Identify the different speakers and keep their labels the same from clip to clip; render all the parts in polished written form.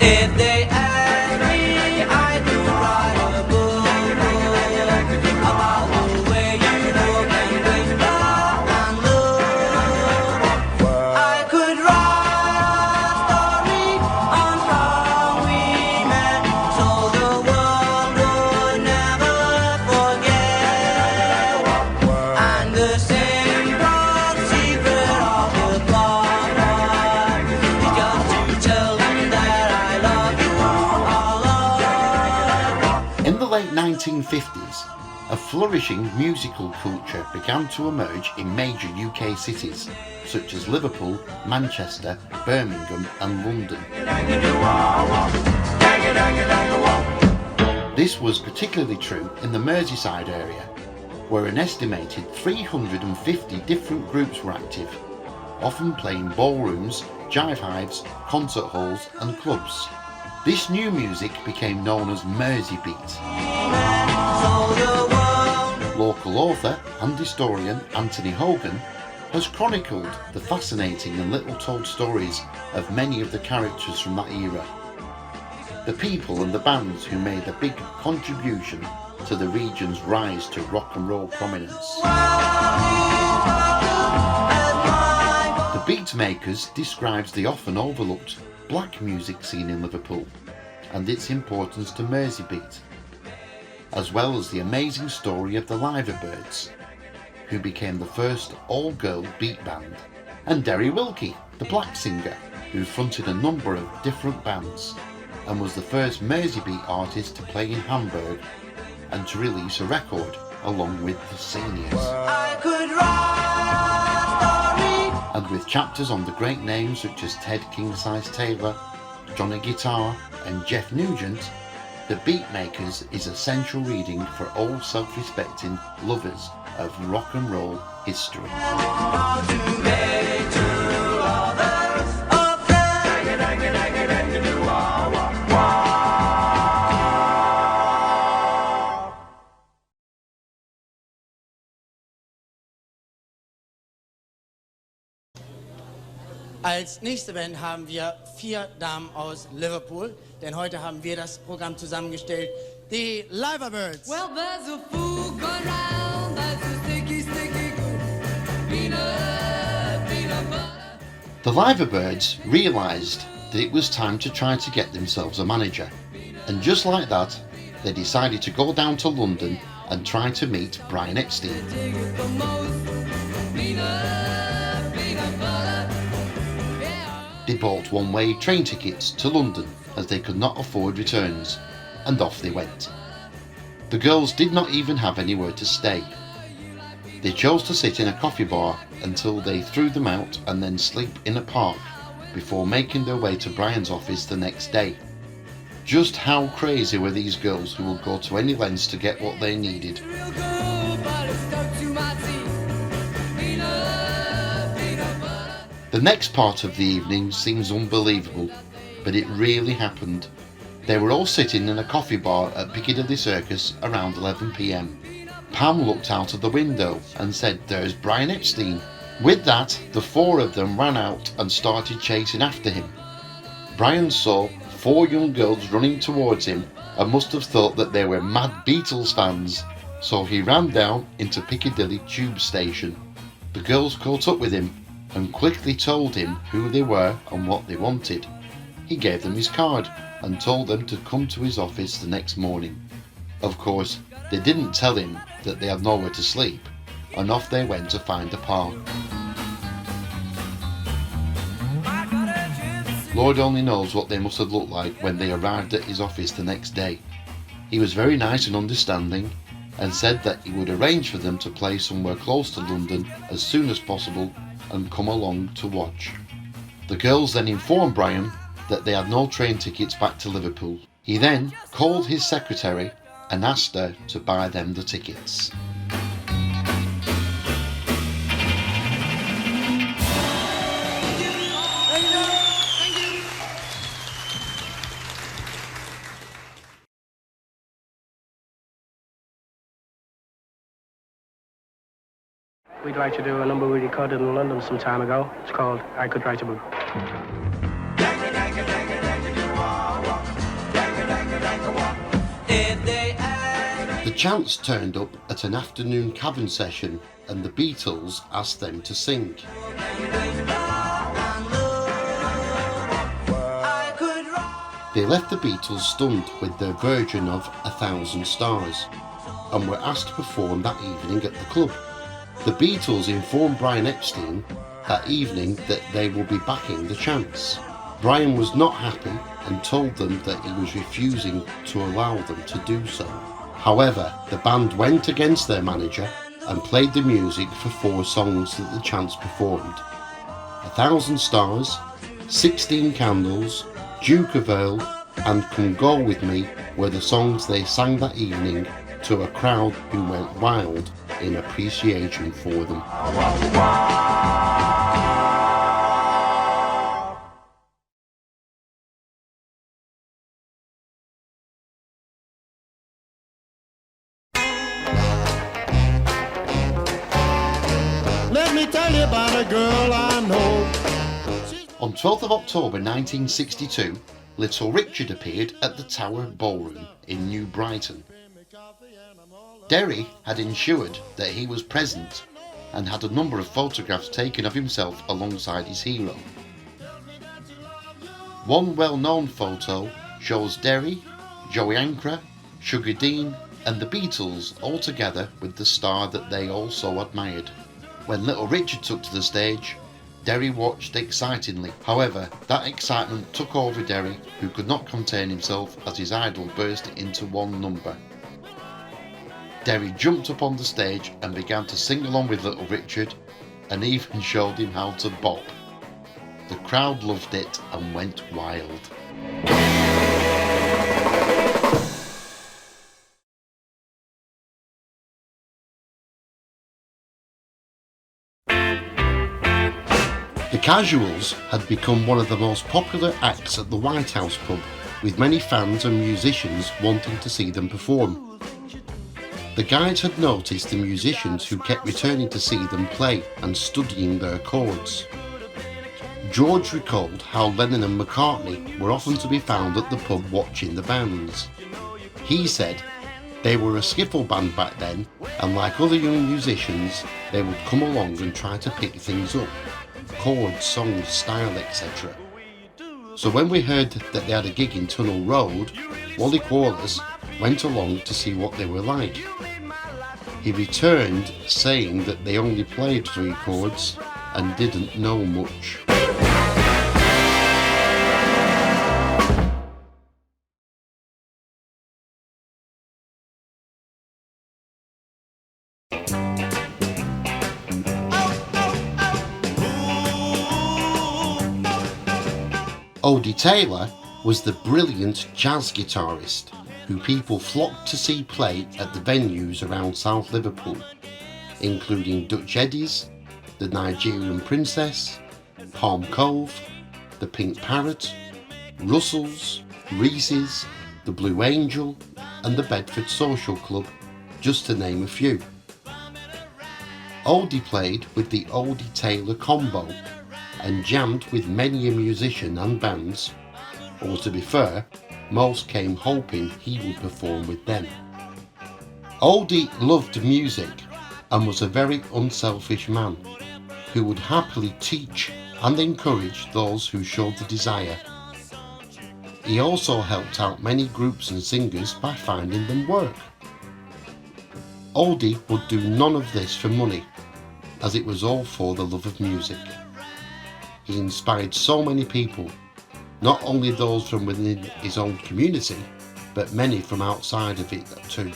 Speaker 1: If they ask me, I could write a book about the way you look and whisper and look. I could write a story on how we met, so the world would never forget. And the simple secret of the clock is just to tell them that I love you all.
Speaker 2: In the late 1950s, a flourishing musical culture began to emerge in major UK cities such as Liverpool, Manchester, Birmingham and London. This was particularly true in the Merseyside area, where an estimated 350 different groups were active, often playing ballrooms, jive hives, concert halls and clubs. This new music became known as Merseybeat. Local author and historian Anthony Hogan has chronicled the fascinating and little-told stories of many of the characters from that era. The people and the bands who made a big contribution to the region's rise to rock and roll prominence. The Beatmakers describes the often overlooked black music scene in Liverpool and its importance to Merseybeat, as well as the amazing story of the Liverbirds, who became the first all-girl beat band, and Derry Wilkie, the black singer, who fronted a number of different bands and was the first Merseybeat artist to play in Hamburg and to release a record along with the seniors.
Speaker 1: I could write a story.
Speaker 2: And with chapters on the great names such as Ted King-Size Taylor, Johnny Guitar and Jeff Nugent, The Beatmakers is essential reading for all self-respecting lovers of rock and roll history.
Speaker 3: Als nächste Band haben wir 4 Damen aus Liverpool, denn heute haben wir das Programm zusammengestellt, die Liverbirds.
Speaker 4: Well, there's a fool going round, that's a sticky, sticky goop. Peanut, peanut butter.
Speaker 2: The Liverbirds realised that it was time to try to get themselves a manager, and just like that, they decided to go down to London and try to meet Brian Epstein.
Speaker 4: Take it the most. Peanut, peanut butter.
Speaker 2: They bought one-way train tickets to London as they could not afford returns, and off they went. The girls did not even have anywhere to stay. They chose to sit in a coffee bar until they threw them out and then sleep in a park before making their way to Brian's office the next day. Just how crazy were these girls who would go to any lengths to get what they needed?
Speaker 4: Real good, but it's stuck to my teeth. Peanut, peanut butter.
Speaker 2: The next part of the evening seems unbelievable, but it really happened. They were all sitting in a coffee bar at Piccadilly Circus around 11 p.m. Pam looked out of the window and said, "There's Brian Epstein." With that, the 4 of them ran out and started chasing after him. Brian saw 4 young girls running towards him and must have thought that they were mad Beatles fans, so he ran down into Piccadilly Tube Station. The girls caught up with him and quickly told him who they were and what they wanted. He gave them his card and told them to come to his office the next morning. Of course, they didn't tell him that they had nowhere to sleep, and off they went to find a park. Lord only knows what they must have looked like when they arrived at his office the next day. He was very nice and understanding, and said that he would arrange for them to play somewhere close to London as soon as possible and come along to watch. The girls then informed Brian that they had no train tickets back to Liverpool. He then called his secretary and asked her to buy them the tickets.
Speaker 5: We'd like to do a number we recorded in London some time ago. It's called I Could Write a Book.
Speaker 2: Chants turned up at an afternoon Cavern session and the Beatles asked them to sing. They left the Beatles stunned with their version of 1,000 Stars and were asked to perform that evening at the club. The Beatles informed Brian Epstein that evening that they will be backing the Chants. Brian was not happy and told them that he was refusing to allow them to do so. However, the band went against their manager and played the music for 4 songs that the Chants performed. 1,000 Stars, 16 Candles, Duke of Earl and Come Go With Me were the songs they sang that evening to a crowd who went wild in appreciation for them.
Speaker 6: Let me tell you about a girl I know.
Speaker 2: On 12th of October 1962, Little Richard appeared at the Tower Ballroom in New Brighton. Derry had ensured that he was present and had a number of photographs taken of himself alongside his hero. One well-known photo shows Derry, Joey Ancra, Sugar Dean and the Beatles all together with the star that they also admired. When Little Richard took to the stage, Derry watched excitedly. However, that excitement took over Derry, who could not contain himself as his idol burst into one number. Derry jumped up on the stage and began to sing along with Little Richard and even showed him how to bop. The crowd loved it and went wild. The Casuals had become one of the most popular acts at the White House pub, with many fans and musicians wanting to see them perform. The guides had noticed the musicians who kept returning to see them play and studying their chords. George recalled how Lennon and McCartney were often to be found at the pub watching the bands. He said they were a skiffle band back then, and like other young musicians, they would come along and try to pick things up. Chords, songs, style, etc. So when we heard that they had a gig in Tunnel Road, Wally Wallace went along to see what they were like. He returned saying that they only played 3 chords and didn't know much. Odie Taylor was the brilliant jazz guitarist who people flocked to see play at the venues around South Liverpool, including Dutch Eddie's, the Nigerian Princess, Palm Cove, the Pink Parrot, Russell's, Reese's, the Blue Angel and the Bedford Social Club, just to name a few. Odie played with the Odie Taylor combo and jammed with many a musician and bands, or to be fair, most came hoping he would perform with them. Odie loved music and was a very unselfish man who would happily teach and encourage those who showed the desire. He also helped out many groups and singers by finding them work. Odie would do none of this for money, as it was all for the love of music. He inspired so many people, not only those from within his own community, but many from outside of it too.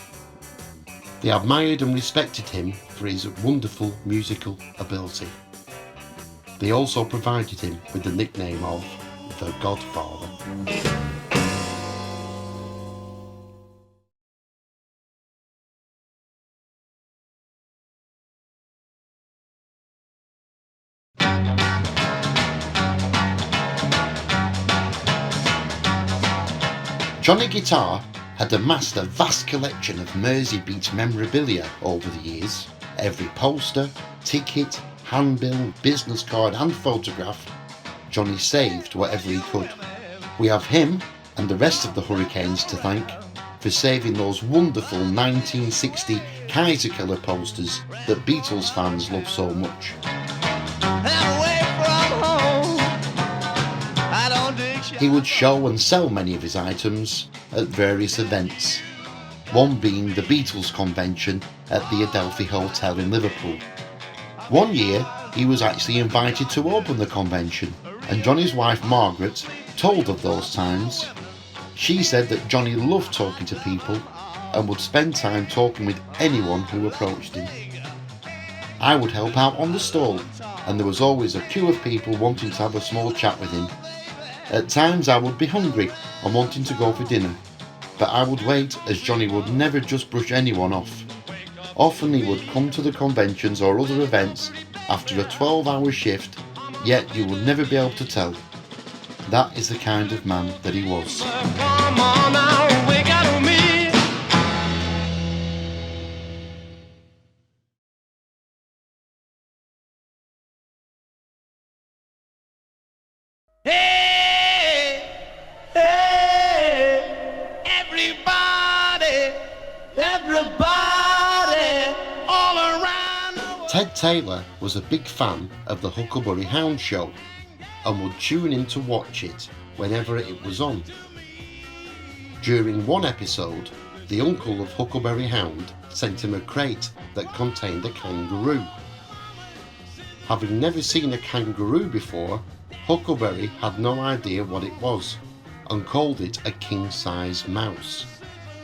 Speaker 2: They admired and respected him for his wonderful musical ability. They also provided him with the nickname of the Godfather. Johnny Guitar had amassed a vast collection of Merseybeat memorabilia over the years. Every poster, ticket, handbill, business card and photograph, Johnny saved whatever he could. We have him and the rest of the Hurricanes to thank for for saving those wonderful 1960 Kaiser Killer posters that Beatles fans love so much. He would show and sell many of his items at various events, one being the Beatles convention at the Adelphi Hotel in Liverpool. One year he was actually invited to open the convention, and Johnny's wife Margaret told of those times. She said that Johnny loved talking to people and would spend time talking with anyone who approached him. I would help out on the stall, and there was always a queue of people wanting to have a small chat with him. At times I would be hungry and wanting to go for dinner, but I would wait, as Johnny would never just brush anyone off. Often he would come to the conventions or other events after a 12-hour shift, yet you would never be able to tell. That is the kind of man that he was.
Speaker 6: Come on now, wake up with me. Hey, hey, everybody, all around the world.
Speaker 2: Ted Taylor was a big fan of the Huckleberry Hound show and would tune in to watch it whenever it was on. During one episode, the uncle of Huckleberry Hound sent him a crate that contained a kangaroo. Having never seen a kangaroo before, Huckleberry had no idea what it was and called it a king-size mouse.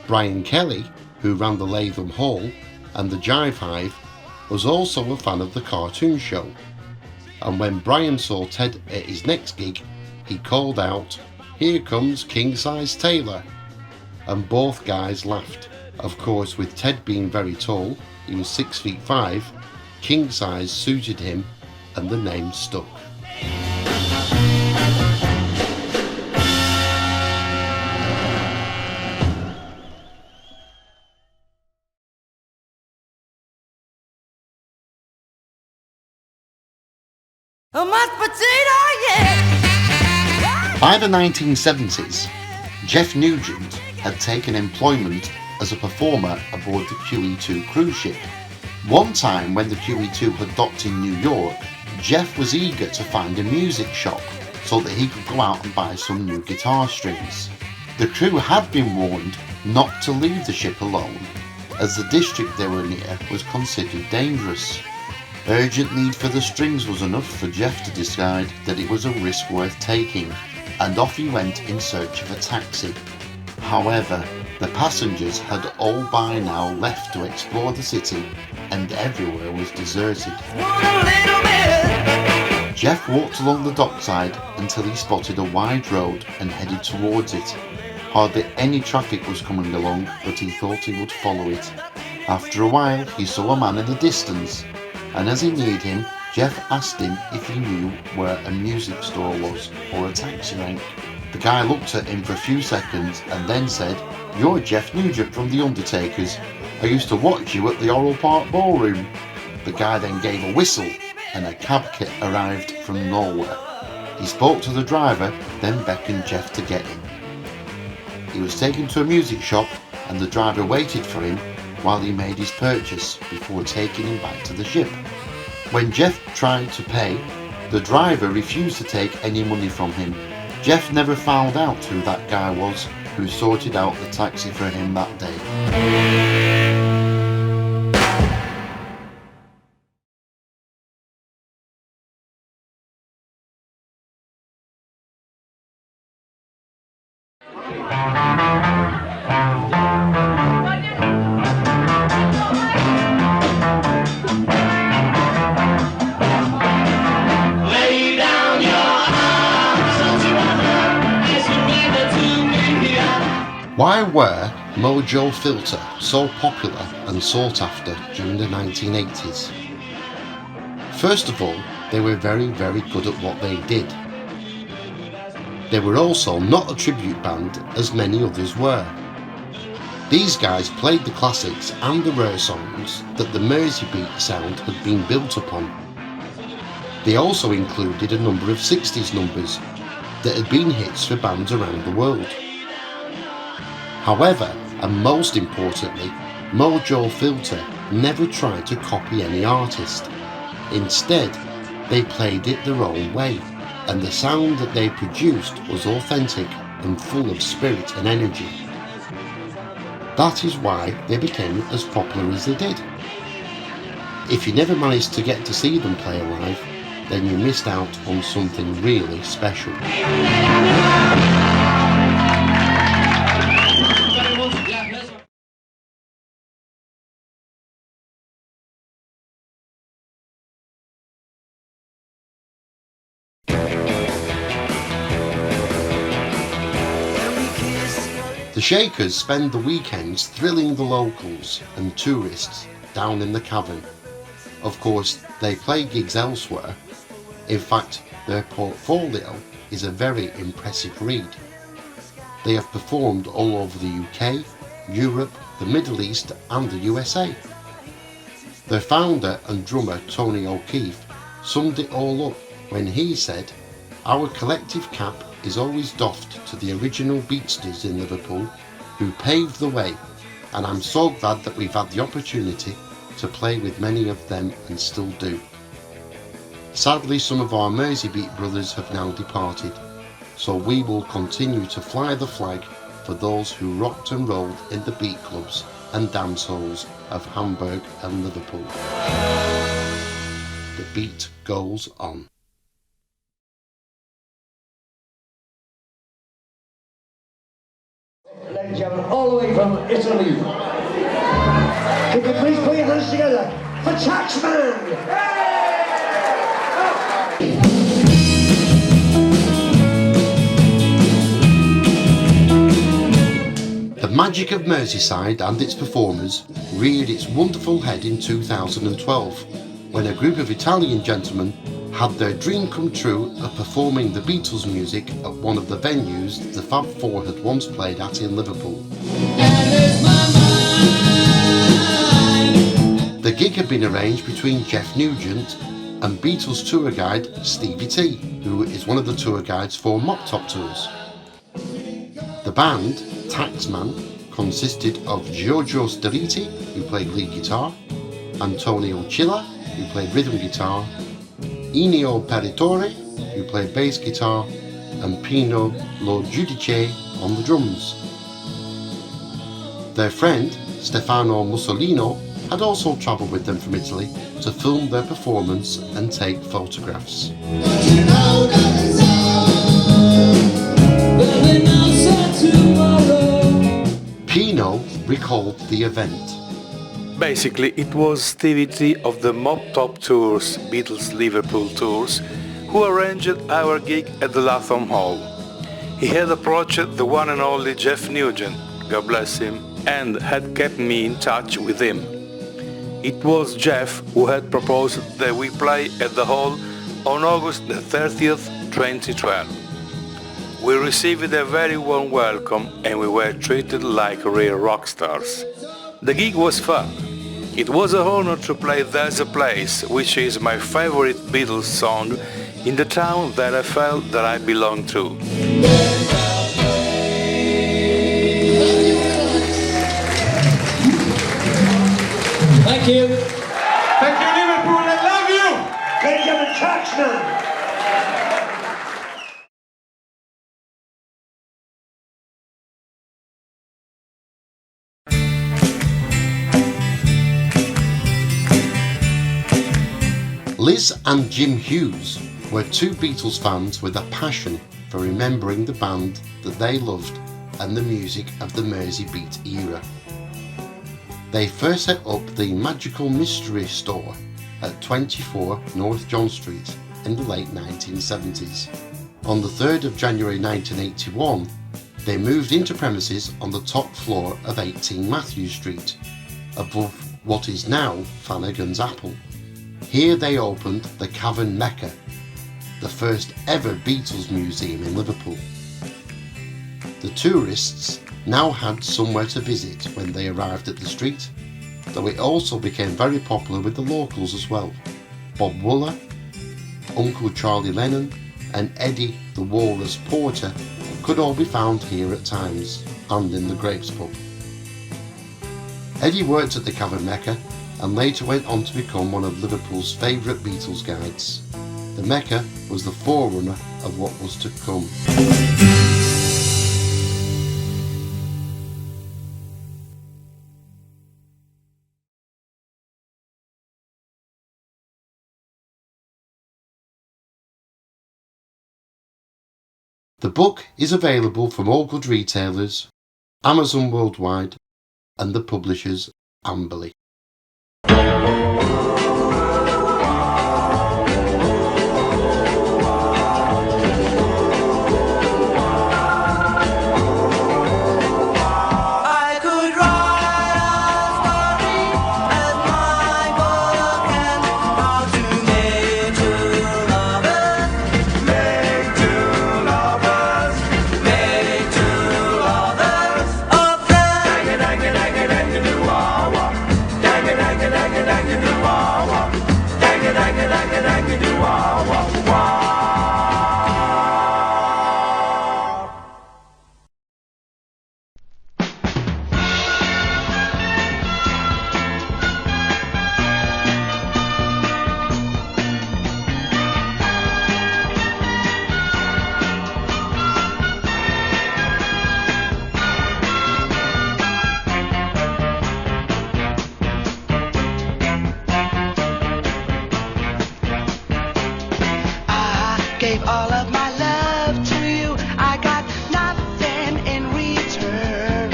Speaker 2: Brian Kelly, who ran the Latham Hall and the Jive Hive, was also a fan of the cartoon show, and when Brian saw Ted at his next gig, he called out, "Here comes King-size Taylor," and both guys laughed. Of course, with Ted being very tall, he was 6'5", king-size suited him and the name stuck.
Speaker 4: A mashed potato, yeah!
Speaker 2: By the 1970s, Jeff Nugent had taken employment as a performer aboard the QE2 cruise ship. One time when the QE2 had docked in New York, Jeff was eager to find a music shop so that he could go out and buy some new guitar strings. The crew had been warned not to leave the ship alone, as the district they were near was considered dangerous. Urgent need for the strings was enough for Jeff to decide that it was a risk worth taking, and off he went in search of a taxi. However, the passengers had all by now left to explore the city, and everywhere was deserted. Jeff walked along the dockside until he spotted a wide road and headed towards it. Hardly any traffic was coming along, but he thought he would follow it. After a while, he saw a man in the distance, and as he neared him, Jeff asked him if he knew where a music store was or a taxi rank. The guy looked at him for a few seconds and then said, "You're Jeff Nugent from The Undertakers. I used to watch you at the Oral Park Ballroom." The guy then gave a whistle and a cab kit arrived from nowhere. He spoke to the driver, then beckoned Jeff to get in. He was taken to a music shop and the driver waited for him while he made his purchase before taking him back to the ship. When Jeff tried to pay, the driver refused to take any money from him. Jeff never found out who that guy was who sorted out the taxi for him that day. Why were Mojo Filter so popular and sought after during the 1980s? First of all, they were very good at what they did. They were also not a tribute band as many others were. These guys played the classics and the rare songs that the Merseybeat sound had been built upon. They also included a number of 60s numbers that had been hits for bands around the world. However, And most importantly, Mojo Filter never tried to copy any artist. Instead, they played it their own way, and the sound that they produced was authentic and full of spirit and energy. That is why they became as popular as they did. If you never managed to get to see them play live, then you missed out on something really special. The Shakers spend the weekends thrilling the locals and tourists down in the Cavern. Of course, they play gigs elsewhere. In fact, their portfolio is a very impressive read. They have performed all over the UK, Europe, the Middle East and the USA. Their founder and drummer Tony O'Keefe summed it all up when he said, "Our collective cap is always doffed to the original Beatsters in Liverpool who paved the way, and I'm so glad that we've had the opportunity to play with many of them and still do." Sadly, some of our Merseybeat brothers have now departed, so we will continue to fly the flag for those who rocked and rolled in the beat clubs and dance halls of Hamburg and Liverpool. The beat goes on.
Speaker 7: Ladies and gentlemen, all the way from Italy. Can you please put your hands together for Taxman?
Speaker 2: The magic of Merseyside and its performers reared its wonderful head in 2012 when a group of Italian gentlemen had their dream come true of performing the Beatles music at one of the venues the Fab Four had once played at in Liverpool. The gig had been arranged between Jeff Nugent and Beatles tour guide Stevie T, who is one of the tour guides for Mop Top Tours. The band, Taxman, consisted of Giorgio Steriti, who played lead guitar, Antonio Chilla, who played rhythm guitar, Ennio Peritore, who played bass guitar, and Pino Lo Giudice on the drums. Their friend, Stefano Mussolino, had also travelled with them from Italy to film their performance and take photographs. Pino recalled the event.
Speaker 8: Basically, it was Stevie T of the Mop Top Tours, Beatles Liverpool Tours, who arranged our gig at the Latham Hall. He had approached the one and only Jeff Nugent, God bless him, and had kept me in touch with him. It was Jeff who had proposed that we play at the hall on August the 30th, 2012. We received a very warm welcome and we were treated like real rock stars. The gig was fun. It was an honor to play There's a Place, which is my favorite Beatles song, in the town that I felt that I belonged to.
Speaker 7: Thank you. Thank you, Liverpool. I love you. Ladies and gentlemen, Taxman.
Speaker 2: Liz and Jim Hughes were two Beatles fans with a passion for remembering the band that they loved and the music of the Merseybeat era. They first set up the Magical Mystery Store at 24 North John Street in the late 1970s. On the 3rd of January 1981, they moved into premises on the top floor of 18 Matthew Street, above what is now Flanagan's Apple. Here they opened the Cavern Mecca, the first ever Beatles museum in Liverpool. The tourists now had somewhere to visit when they arrived at the street, though it also became very popular with the locals as well. Bob Wooler, Uncle Charlie Lennon and Eddie the Walrus Porter could all be found here at times and in the Grapes pub. Eddie worked at the Cavern Mecca and later went on to become one of Liverpool's favourite Beatles guides. The Mecca was the forerunner of what was to come. The book is available from all good retailers, Amazon worldwide, and the publishers Amberley.
Speaker 1: I could write a story as my book and how to make two lovers, make two lovers, make two lovers of them.
Speaker 9: I gave all of my love to you. I got nothing in return.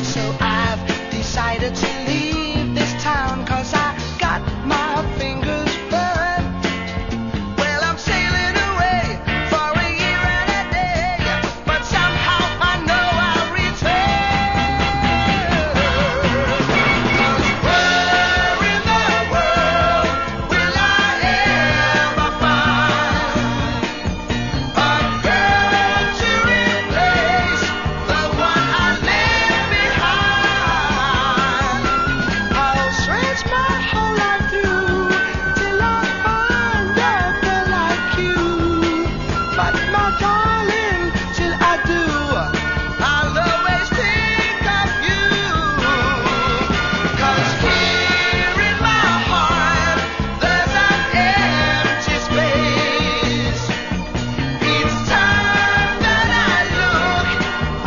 Speaker 9: So I've decided to leave this town 'cause I got my fingers burned. Well, I'm sailing away for a year and a day, but somehow I know I'll return. 'Cause where in the world will I ever find a girl to replace the one I left behind? I'll search my whole life through till I find a girl like you. But my darling, till I do, I'll always think of you. 'Cause here in my heart, there's an empty space. Each time that I look,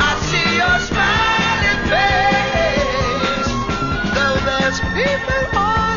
Speaker 9: I see your smiling face. Though there's people all